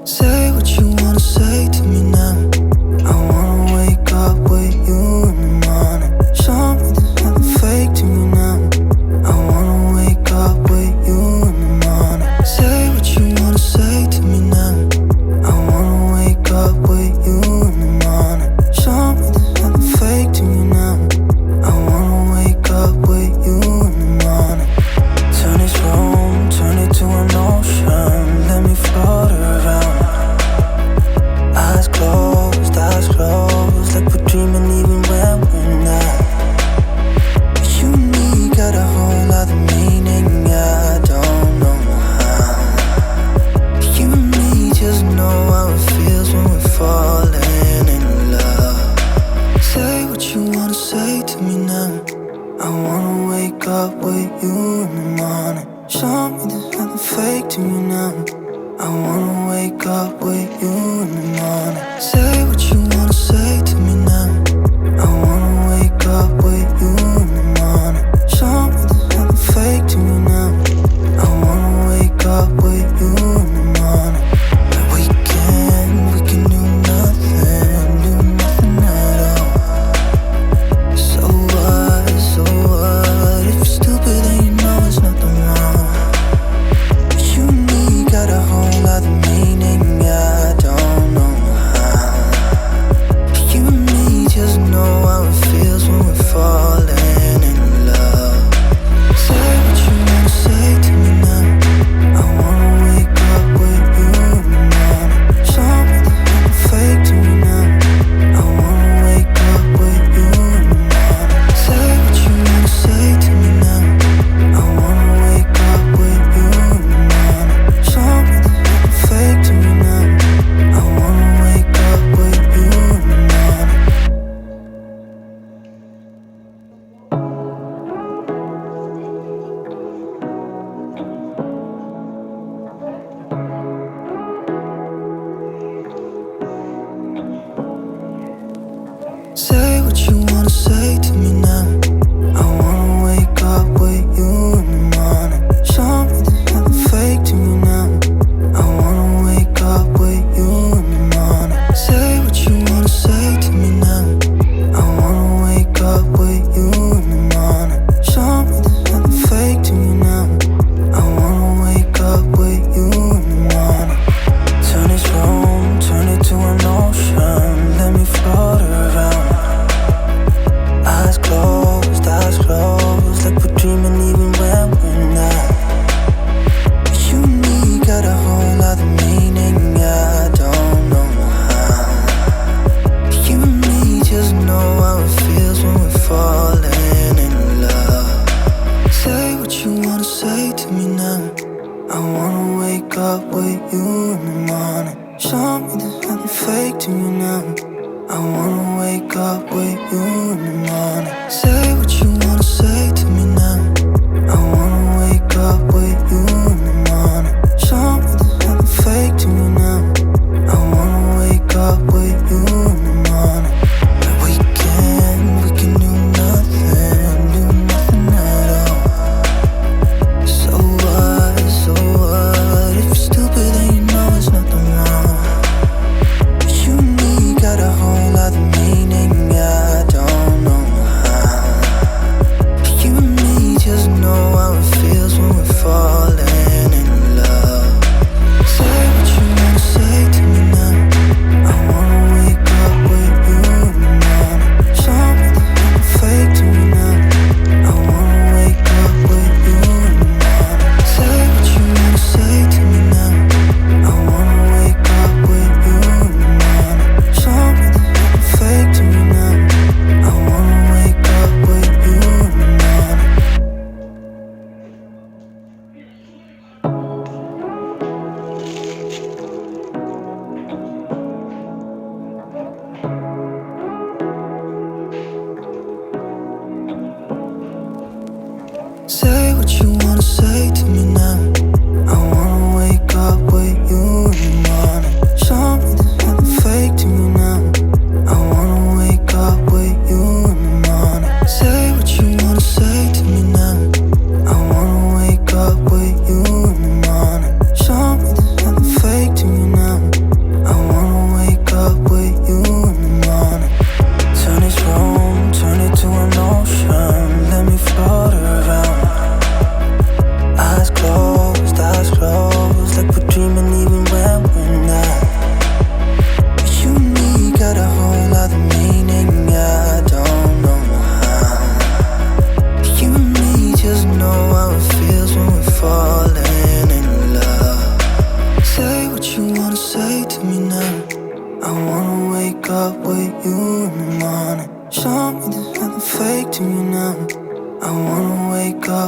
Say what you wanna say to me now. I wanna wake up with you in the morning. Show me there's nothing fake to me now. I wanna wake up with you in the morning. Say what you wanna say to me now. I wanna wake up with you in the morning. Show me there's nothing fake to me now. I wanna wake up with you in the morning. Turn this room, turn it to an ocean. Let me float around. Eyes closed, like we're dreaming even when we're not. You and me got a whole other meaning, I don't know how. You and me just know how it feels when we're falling in love. Say what you wanna say to me now. I wanna wake up with you in the morning. Show me there's nothing fake to me now. I wanna wake up with you in the morning. Say what you wanna say to me now. I wanna wake up with you in the morning. Show me there's nothing fake to me now. I wanna wake up with you in the morning. We can do nothing at all. So what, if you're stupid then you know there's nothing wrong. You and me got a whole other meaning, I don't know how. You and me just know how it feels when we're falling in love. Say what you wanna say to me now. I wanna wake up with you in the morning. Show me there's nothing fake to me now. I wanna wake up with you in the morning. Say what you wanna say to me now. I wanna wake up with you in the morning. Show me there's nothing fake to me now. I wanna wake up with you in the morning. Say what you wanna say to me now. I wanna wake up with you in the morning. Show me there's nothing fake to me now. I wanna wake up with you in the morning. Say what you wanna say to me now. I wanna wake up with you in the morning. Show me there's nothing fake to me now. I wanna wake up with you in the morning. Turn this room, turn it to an ocean. Let me float around. Eyes closed, like we're dreaming even when we're not. You and me got a whole other meaning, I don't know how. You and me just know how it feels when we're falling in love. Say what you wanna say to me now. I wanna wake up with you in the morning. Show me there's nothing fake to me now. I wanna wake up with you in the morning. Say what you wanna say to me now. I wanna wake up with you in the morning. Show me there's nothing fake to me now. I wanna wake up with you in the morning. We can do nothing at all. So what, if you're stupid then you know there's nothing wrong. say to me now? I wanna wake up with you in the morning. Show me there's nothing